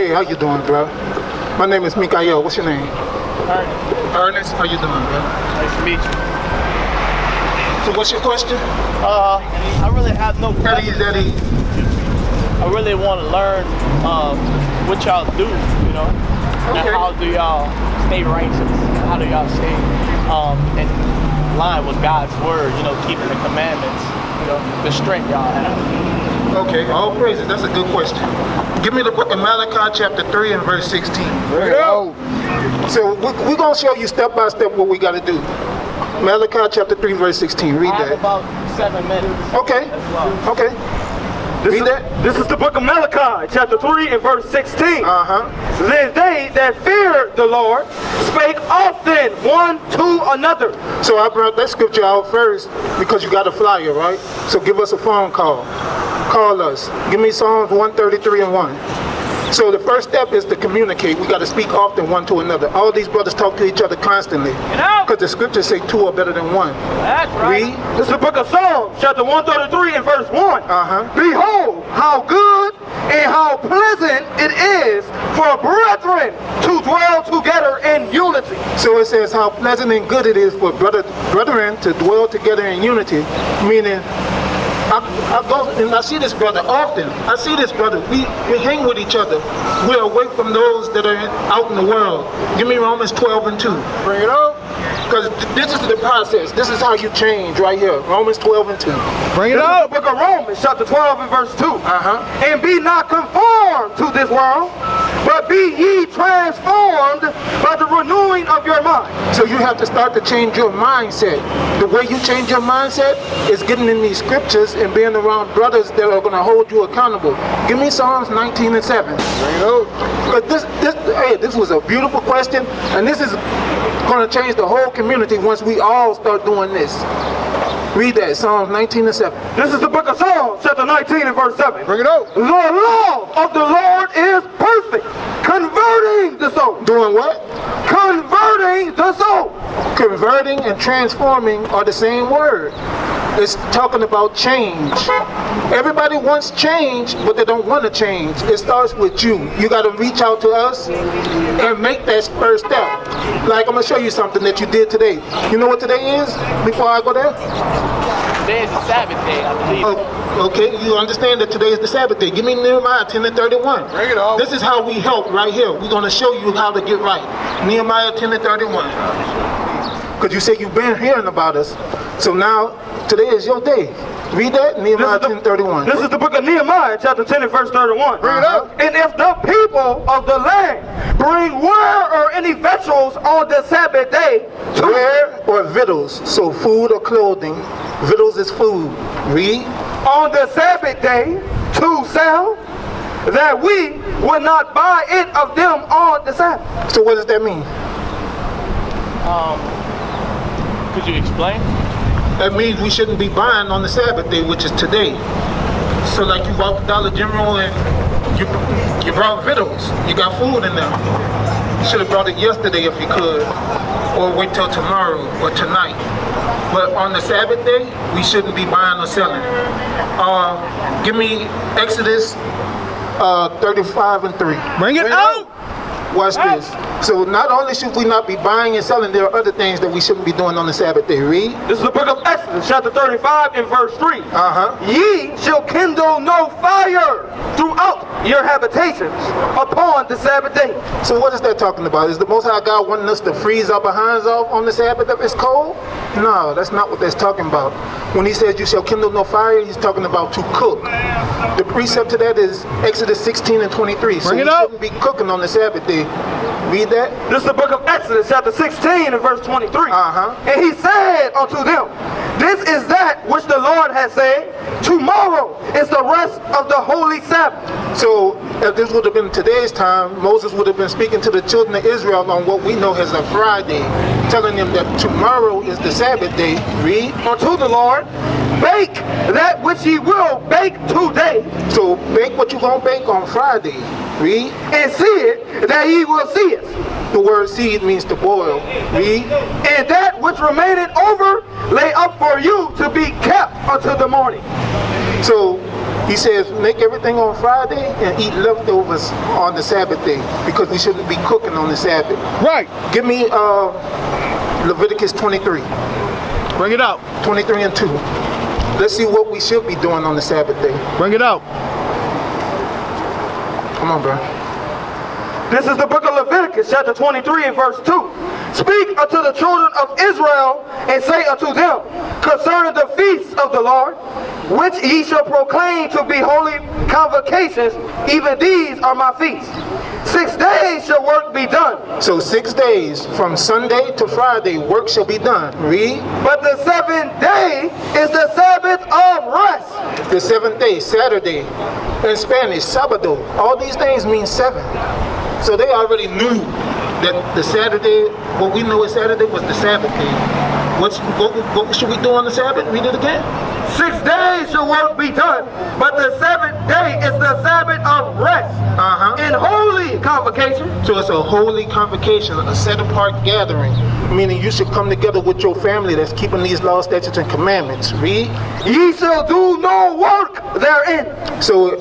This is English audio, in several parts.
Hey, how you doing, bro? My name is Mikha'el. What's your name? Ernest. Ernest, how you doing, bro? Nice to meet you. So what's your question? I really have no question. Eddie. I really want to learn what y'all do, you know, and how do y'all stay righteous? How do y'all stay in line with God's word, you know, keeping the commandments, you know, the strength y'all have? Okay, all praises. That's a good question. Give me the book of Malachi chapter 3 and verse 16. Bring it out. So we're going to show you step by step what we got to do. Malachi chapter 3 verse 16. Read I have that. about 7 minutes. Okay. As well. Okay. Read that. This is the book of Malachi, chapter 3 and verse 16. Then they that feared the Lord spake often one to another. So I brought that scripture out first because you got a flyer, right? So give us a phone call. Call us. Give me Psalms 133 and 1. So the first step is to communicate. We got to speak often one to another. All these brothers talk to each other constantly. Because the scriptures say two are better than one. That's right. Read. This is the book of Psalms, chapter 133 and verse 1. Behold, how good and how pleasant it is for brethren to dwell together in unity. So it says how pleasant and good it is for brethren to dwell together in unity, meaning I go and I see this brother often. I see this brother. We hang with each other. We're away from those that are out in the world. Give me Romans 12 and 2. Bring it up. Because this is the process. This is how you change right here. Romans 12 and 2. Bring it up. This is the book of Romans, chapter 12 and verse 2. And be not conformed to this world, but be ye transformed by the renewing of your mind. So you have to start to change your mindset. The way you change your mindset is getting in these scriptures and being around brothers that are going to hold you accountable. Give me Psalms 19 and 7. Bring it up. But this was a beautiful question, and this is going to change the whole community once we all start doing this. Read that, Psalms 19 and 7. This is the book of Psalms, chapter 19 and verse 7. Bring it out. The law of the Lord is perfect, converting the soul. Doing what? Converting the soul. Converting and transforming are the same word. It's talking about change. Everybody wants change, but they don't want to change. It starts with you. You got to reach out to us and make that first step. Like, I'm going to show you something that you did today. You know what today is? Before I go there? Today is the Sabbath day, I believe. Okay, you understand that today is the Sabbath day. Give me Nehemiah 10 and 31. Bring it on. This is how we help right here. We're going to show you how to get right. Nehemiah 10 and 31. Because you say you've been hearing about us. So now, today is your day. Read that, Nehemiah 10:31. This is the book of Nehemiah, chapter 10 and verse 31. Bring it up. And if the people of the land bring ware or any victuals on the Sabbath day, ware or victuals, so food or clothing, victuals is food. Read. On the Sabbath day to sell, that we would not buy it of them on the Sabbath. So what does that mean? Could you explain? That means we shouldn't be buying on the Sabbath day, which is today. So like you walk to Dollar General and you brought victuals. You got food in there. You should have brought it yesterday if you could. Or wait till tomorrow or tonight. But on the Sabbath day, we shouldn't be buying or selling. Give me Exodus 35 and 3. Bring it out. Watch this. So not only should we not be buying and selling, there are other things that we shouldn't be doing on the Sabbath day. Read. This is the book of Exodus, chapter 35 and verse 3. Ye shall kindle no fire throughout your habitations upon the Sabbath day. So what is that talking about? Is the Most High God wanting us to freeze our behinds off on the Sabbath if it's cold? No, that's not what that's talking about. When he says you shall kindle no fire, he's talking about to cook. The precept to that is Exodus 16 and 23. So you shouldn't be cooking on the Sabbath day. Read that. This is the book of Exodus, chapter 16 and verse 23. And he said unto them, this is that which the Lord has said, tomorrow is the rest of the holy Sabbath. So if this would have been today's time, Moses would have been speaking to the children of Israel on what we know as a Friday, telling them that tomorrow is the Sabbath day. Read. Unto the Lord, bake that which ye will bake today. So bake what you gonna bake on Friday. Read. And see it that ye will see it. The word seed means to boil. Read. And that which remaineth over lay up for you to be kept until the morning. So He says, make everything on Friday and eat leftovers on the Sabbath day, because we shouldn't be cooking on the Sabbath. Right. Give me Leviticus 23. Bring it out. 23 and 2. Let's see what we should be doing on the Sabbath day. Bring it out. Come on, bro. This is the book of Leviticus, chapter 23 and verse 2. Speak unto the children of Israel, and say unto them, concerning the feasts of the Lord, which ye shall proclaim to be holy convocations, even these are my feasts. 6 days shall work be done. So 6 days, from Sunday to Friday, work shall be done. Read. But the 7th day is the Sabbath of rest. The 7th day, Saturday. In Spanish, sábado. All these things mean 7. So they already knew that the Saturday, what we know as Saturday, was the Sabbath day. What should we do on the Sabbath? Read it again. 6 days shall work be done, but the 7th day is the Sabbath of rest. In holy convocation. So it's a holy convocation, a set-apart gathering, meaning you should come together with your family that's keeping these laws, statutes, and commandments. Read. Ye shall do no work therein. So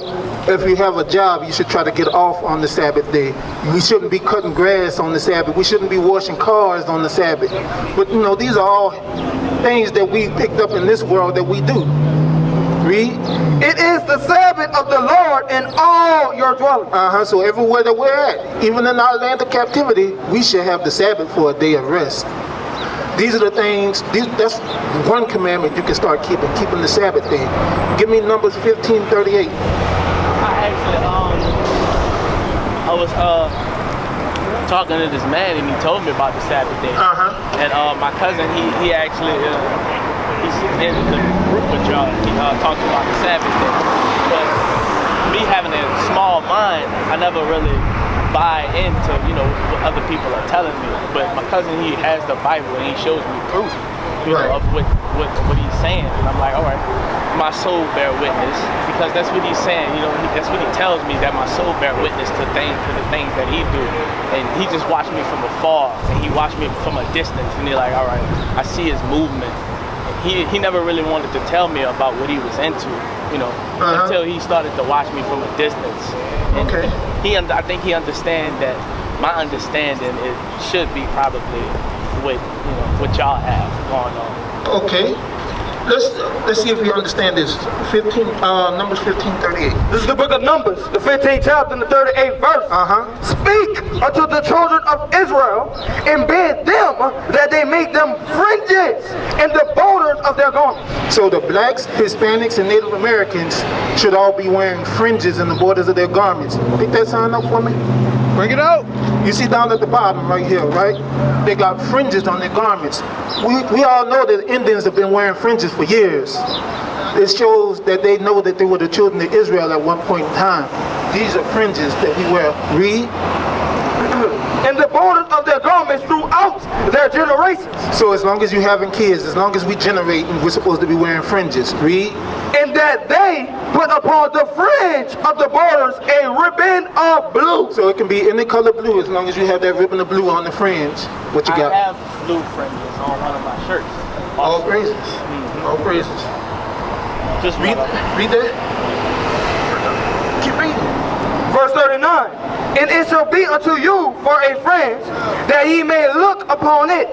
if you have a job, you should try to get off on the Sabbath day. We shouldn't be cutting grass on the Sabbath. We shouldn't be washing cars on the Sabbath. But you know, these are all things that we picked up in this world that we do. Read. It is the Sabbath of the Lord in all your dwellings. So everywhere that we're at, even in our land of captivity, we should have the Sabbath for a day of rest. These are the things, that's one commandment you can start keeping the Sabbath day. Give me Numbers 15:38. I was talking to this man, and he told me about the Sabbath day. And my cousin, he actually he's in the group with y'all. He talks about the Sabbath day. But me having a small mind, I never really buy into, you know, what other people are telling me. But my cousin, he has the Bible, and he shows me proof, you know, of what he's saying. And I'm like, all right, my soul bear witness, because that's what he's saying. You know, that's what he tells me, that my soul bear witness to the things that he do. And he just watched me from afar, and he watched me from a distance, and he's like, all right, I see his movement. He never really wanted to tell me about what he was into, you know, until he started to watch me from a distance. And I think he understands that my understanding should be probably what y'all have going on. Okay. Let's see if you understand this. Numbers 15:38. This is the book of Numbers, the 15th chapter and the 38th verse. Speak unto the children of Israel, and bid them that they make them fringes in the borders of their garments. So the blacks, Hispanics, and Native Americans should all be wearing fringes in the borders of their garments. Pick that sign up for me. Bring it out. You see down at the bottom right here, right? They got fringes on their garments. We all know that Indians have been wearing fringes for years. It shows that they know that they were the children of Israel at one point in time. These are fringes that we wear. Read. In the borders of their garments throughout their generations. So as long as you having kids, as long as we generate, we're supposed to be wearing fringes. Read. And that they put upon the fringe of the borders a ribbon of blue. So it can be any color blue as long as you have that ribbon of blue on the fringe. What you got? I have blue fringes on one of my shirts. All praises. All praises. Just read that. Keep reading. Verse 39. And it shall be unto you for a fringe, that ye may look upon it,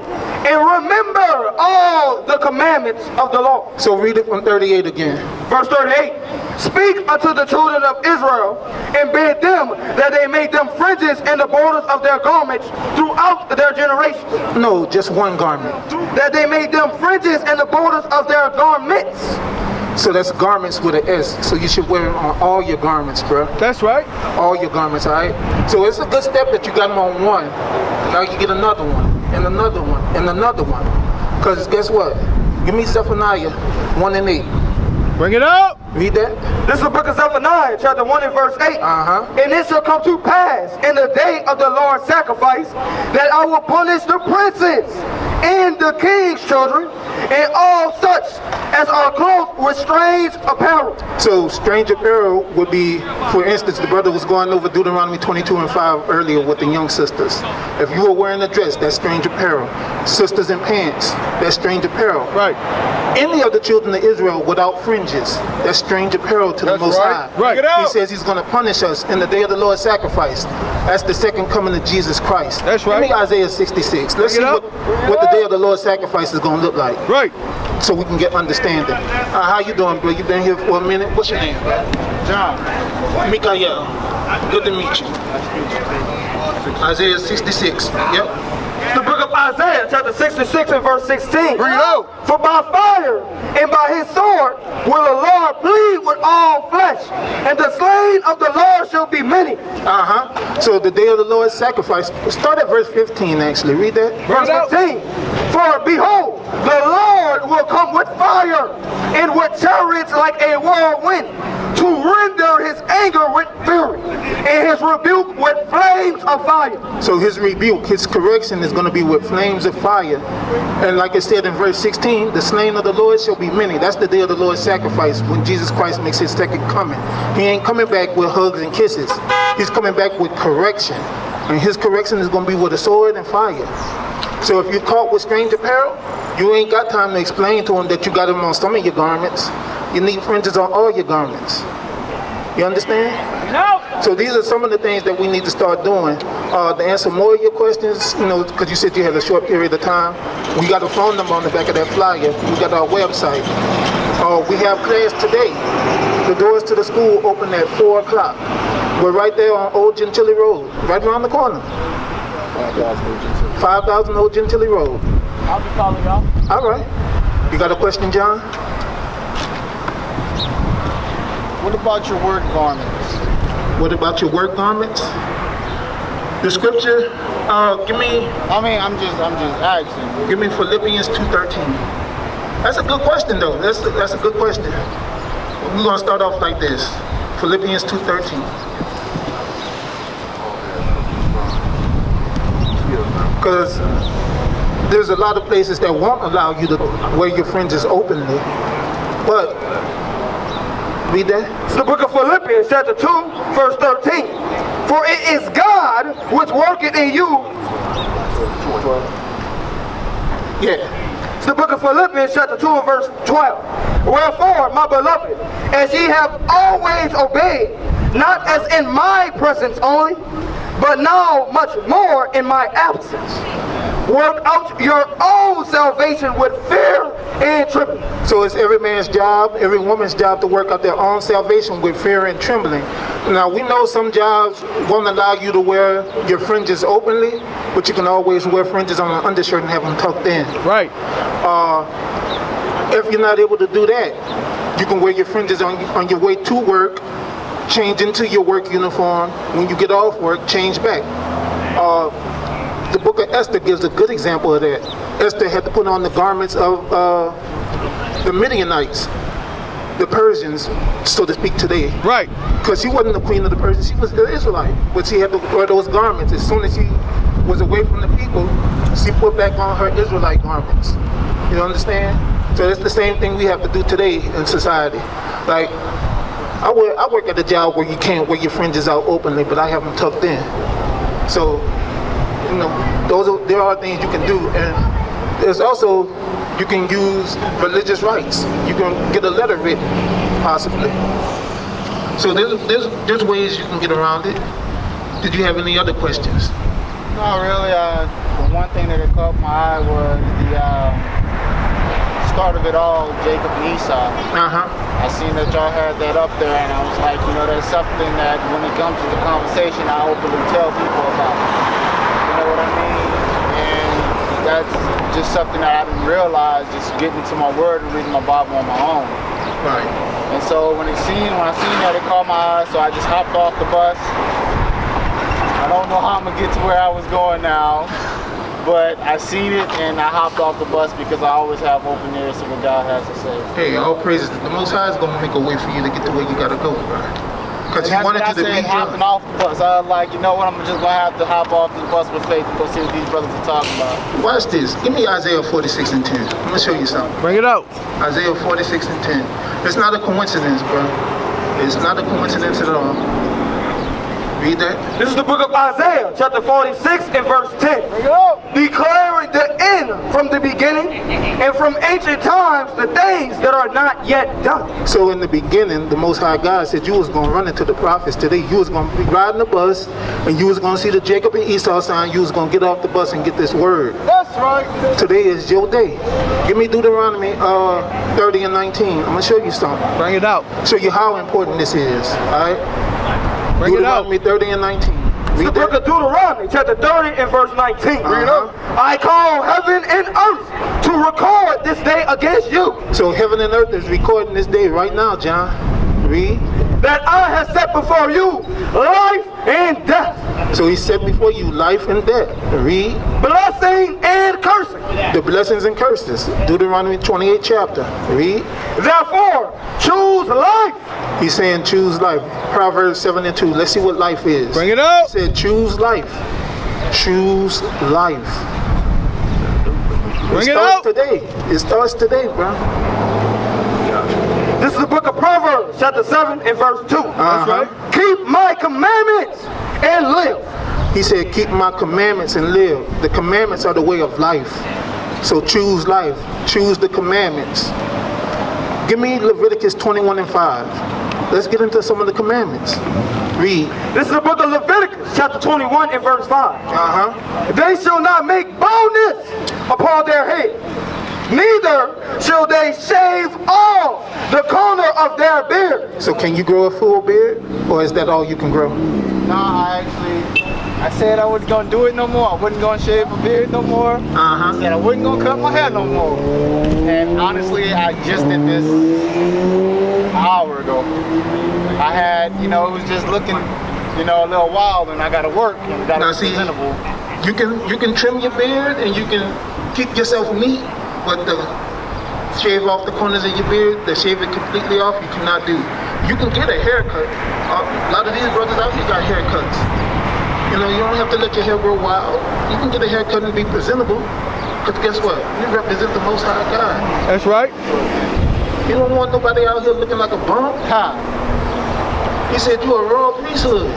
and remember all the commandments of the Lord. So read it from 38 again. Verse 38. Speak unto the children of Israel, and bid them that they make them fringes in the borders of their garments throughout their generations. No, just one garment. That they made them fringes in the borders of their garments. So that's garments with an S. So you should wear them on all your garments, bro. That's right. All your garments, all right? So it's a good step that you got them on one. Now you get another one, and another one, and another one. Because guess what? Give me Zephaniah 1 and 8. Bring it up. Read that. This is the book of Zephaniah, chapter 1 and verse 8. And it shall come to pass in the day of the Lord's sacrifice that I will punish the princes and the king's children and all such as are clothed with strange apparel. So strange apparel would be, for instance, the brother was going over Deuteronomy 22:5 earlier with the young sisters. If you were wearing a dress, that's strange apparel. Sisters in pants, that's strange apparel. Right. Any of the children of Israel without fringes, that's strange apparel to the Most High. Right. He says he's going to punish us in the day of the Lord's sacrifice. That's the second coming of Jesus Christ. That's right. Give me Isaiah 66. Let's see what the day of the Lord's sacrifice is going to look like. Right. So we can get understanding. How you doing, bro? You been here for a minute? What's your name, bro? John. Mikha'el. Good to meet you. Isaiah 66. Yep. The book of Isaiah, chapter 66 and verse 16. Bring it out. For by fire and by his sword will the Lord plead with all flesh, and the slain of the Lord shall be many. So the day of the Lord's sacrifice. Start at verse 15, actually. Read that. Verse 15. For behold, the Lord will come with fire and with chariots like a whirlwind, to render his anger with fury, and his rebuke with flames of fire. So his rebuke, his correction is going to be with flames of fire. And like it said in verse 16, the slain of the Lord shall be many. That's the day of the Lord's sacrifice, when Jesus Christ makes his second coming. He ain't coming back with hugs and kisses. He's coming back with correction. And his correction is going to be with a sword and fire. So if you're caught with strange apparel, you ain't got time to explain to him that you got them on some of your garments. You need fringes on all your garments. You understand? No. So these are some of the things that we need to start doing. To answer more of your questions, you know, because you said you had a short period of time. We got a phone number on the back of that flyer. We got our website. We have class today. The doors to the school open at 4 o'clock. We're right there on Old Gentilly Road, right around the corner. 5,000 Old Gentilly Road. I'll be calling y'all. All right. You got a question, John? What about your work garments? What about your work garments? The scripture, give me I'm just asking. Give me Philippians 2:13. That's a good question, though. That's a good question. We're gonna start off like this. Philippians 2:13. Because there's a lot of places that won't allow you to wear your fringes openly. But read that. It's the book of Philippians, chapter 2, verse 13. For it is God which worketh in you. Yeah. It's the book of Philippians, chapter 2, verse 12. Wherefore, my beloved, as ye have always obeyed, not as in my presence only, but now much more in my absence, work out your own salvation with fear and trembling. So it's every man's job, every woman's job to work out their own salvation with fear and trembling. Now we know some jobs won't allow you to wear your fringes openly, but you can always wear fringes on an undershirt and have them tucked in. Right. If you're not able to do that, you can wear your fringes on your way to work, change into your work uniform. When you get off work, change back. The book of Esther gives a good example of that. Esther had to put on the garments of the Midianites, the Persians, so to speak, today. Right. Because she wasn't the queen of the Persians, she was an Israelite. But she had to wear those garments. As soon as she was away from the people, she put back on her Israelite garments. You understand? So it's the same thing we have to do today in society. Like, I work at a job where you can't wear your fringes out openly, but I have them tucked in. So, you know, there are things you can do, and there's also, you can use religious rights. You can get a letter written, possibly. So there's ways you can get around it. Did you have any other questions? No, really. The one thing that caught my eye was the start of it all, Jacob and Esau. I seen that y'all had that up there, and I was like, you know, that's something that when it comes to the conversation, I openly tell people about. You know what I mean? And that's just something that I didn't realize, just getting to my word and reading my Bible on my own. Right. And so when I seen that, it caught my eye, so I just hopped off the bus. I don't know how I'm gonna get to where I was going now, but I seen it and I hopped off the bus because I always have open ears to what God has to say. Hey, all praises. The Most High is gonna make a way for you to get to where you gotta go, bro. Because he wanted you to be hopping off the bus. I was like, you know what? I'm just gonna have to hop off the bus with faith and go see what these brothers are talking about. Watch this. Give me Isaiah 46 and 10. I'm gonna show you something. Bring it out. Isaiah 46 and 10. It's not a coincidence, bro. It's not a coincidence at all. Read that. This is the book of Isaiah, chapter 46 and verse 10. Declaring the end from the beginning and from ancient times the things that are not yet done. So in the beginning, the Most High God said you was going to run into the prophets today. You was going to be riding the bus and you was going to see the Jacob and Esau sign. You was going to get off the bus and get this word. That's right. Today is your day. Give me Deuteronomy 30 and 19. I'm going to show you something. Bring it out. Show you how important this is. All right? Bring it out. Deuteronomy 30 and 19. It's the book of Deuteronomy, chapter 30 and verse 19. I call heaven and earth to record this day against you. So heaven and earth is recording this day right now, John. Read. That I have set before you life and death. So he set before you life and death. Read. Blessing and cursing. The blessings and curses. Deuteronomy 28 chapter. Read. Therefore, choose life. He's saying choose life. Proverbs 7 and 2. Let's see what life is. Bring it out. He said choose life. Choose life. Bring it out. Today. It starts today, bro. This is the book of Proverbs, chapter 7 and verse 2. That's right. Keep my commandments and live. He said keep my commandments and live. The commandments are the way of life. So choose life. Choose the commandments. Give me Leviticus 21 and 5. Let's get into some of the commandments. Read. This is the book of Leviticus, chapter 21 and verse 5. They shall not make baldness upon their head, neither shall they shave off the corner of their beard. So can you grow a full beard? Or is that all you can grow? Nah, I said I wasn't gonna do it no more. I wasn't gonna shave my beard no more. I said I wasn't gonna cut my hair no more. And honestly, I just did this an hour ago. I had, it was just looking, a little wild, and I gotta work and gotta be presentable. You can trim your beard and you can keep yourself neat, but the shave off the corners of your beard, the shave it completely off, you cannot do. You can get a haircut. A lot of these brothers out here got haircuts. You don't have to let your hair grow wild. You can get a haircut and be presentable. Because guess what? You represent the Most High God. That's right. You don't want nobody out here looking like a bum. He said you're a royal priesthood.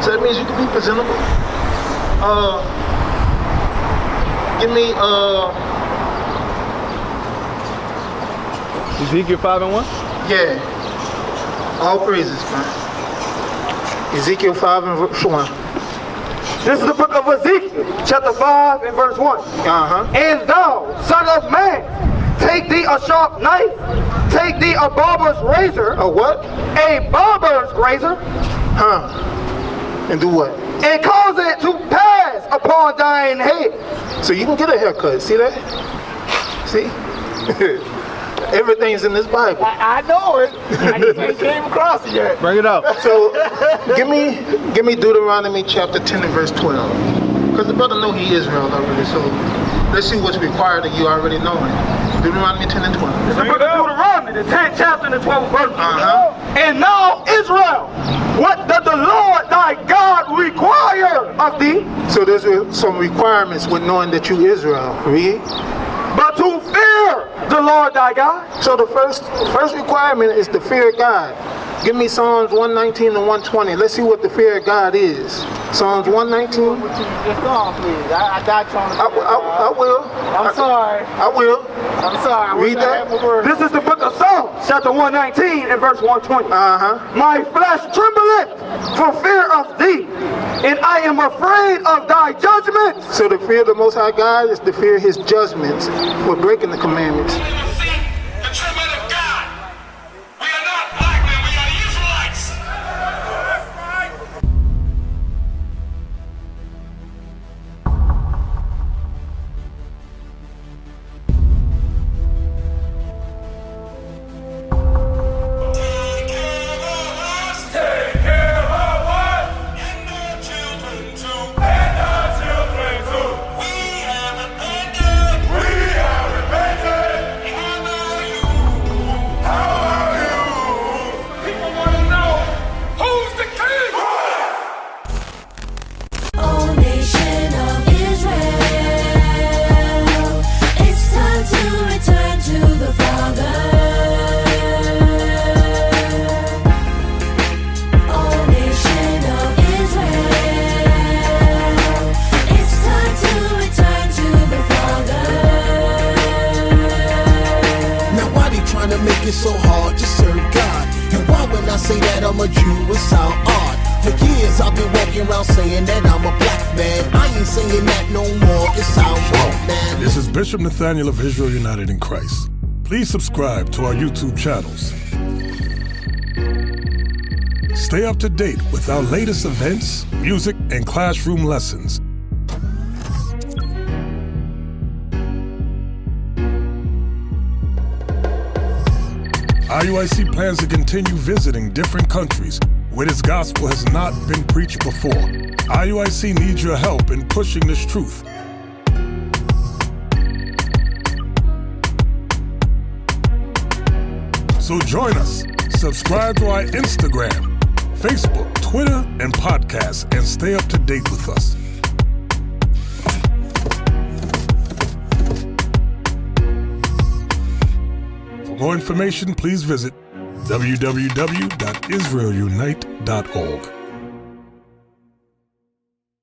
So that means you can be presentable. Give me Ezekiel 5 and 1? Yeah. All praises, man. Ezekiel 5 and verse 1. This is the book of Ezekiel, chapter 5 and verse 1. And thou, son of man, take thee a sharp knife, take thee a barber's razor. A what? A barber's razor. And do what? And cause it to pass upon thine head. So you can get a haircut. See that? See? Everything's in this Bible. I know it. I just ain't came across it yet. Bring it out. So give me Deuteronomy chapter 10 and verse 12. Because the brother know he Israel already. So let's see what's required of you already knowing. Deuteronomy 10 and 12. It's the book of Deuteronomy, the 10th chapter and the 12th verse. And now, Israel, what does the Lord thy God require of thee? So there's some requirements with knowing that you Israel. Read. But to fear the Lord thy God. So the first requirement is to fear God. Give me Psalms 119 and 120. Let's see what the fear of God is. Psalms 119. Just go on, please. I got you on the I will. I'm sorry. I will. I'm sorry. Read that. This is the book of Psalms, chapter 119 and verse 120. My flesh trembleth for fear of thee, and I am afraid of thy judgments. So the fear of the Most High God is to fear his judgments for breaking the commandments. y'all saying that I'm a black man. I ain't saying that no more. It's how I'm walk, man. This is Bishop Nathaniel of Israel United in Christ. Please subscribe to our YouTube channels. Stay up to date with our latest events, music, and classroom lessons. IUIC plans to continue visiting different countries where this gospel has not been preached before. IUIC needs your help in pushing this truth. So join us. Subscribe to our Instagram, Facebook, Twitter, and podcasts, and stay up to date with us. For more information, please visit www.israelunite.org.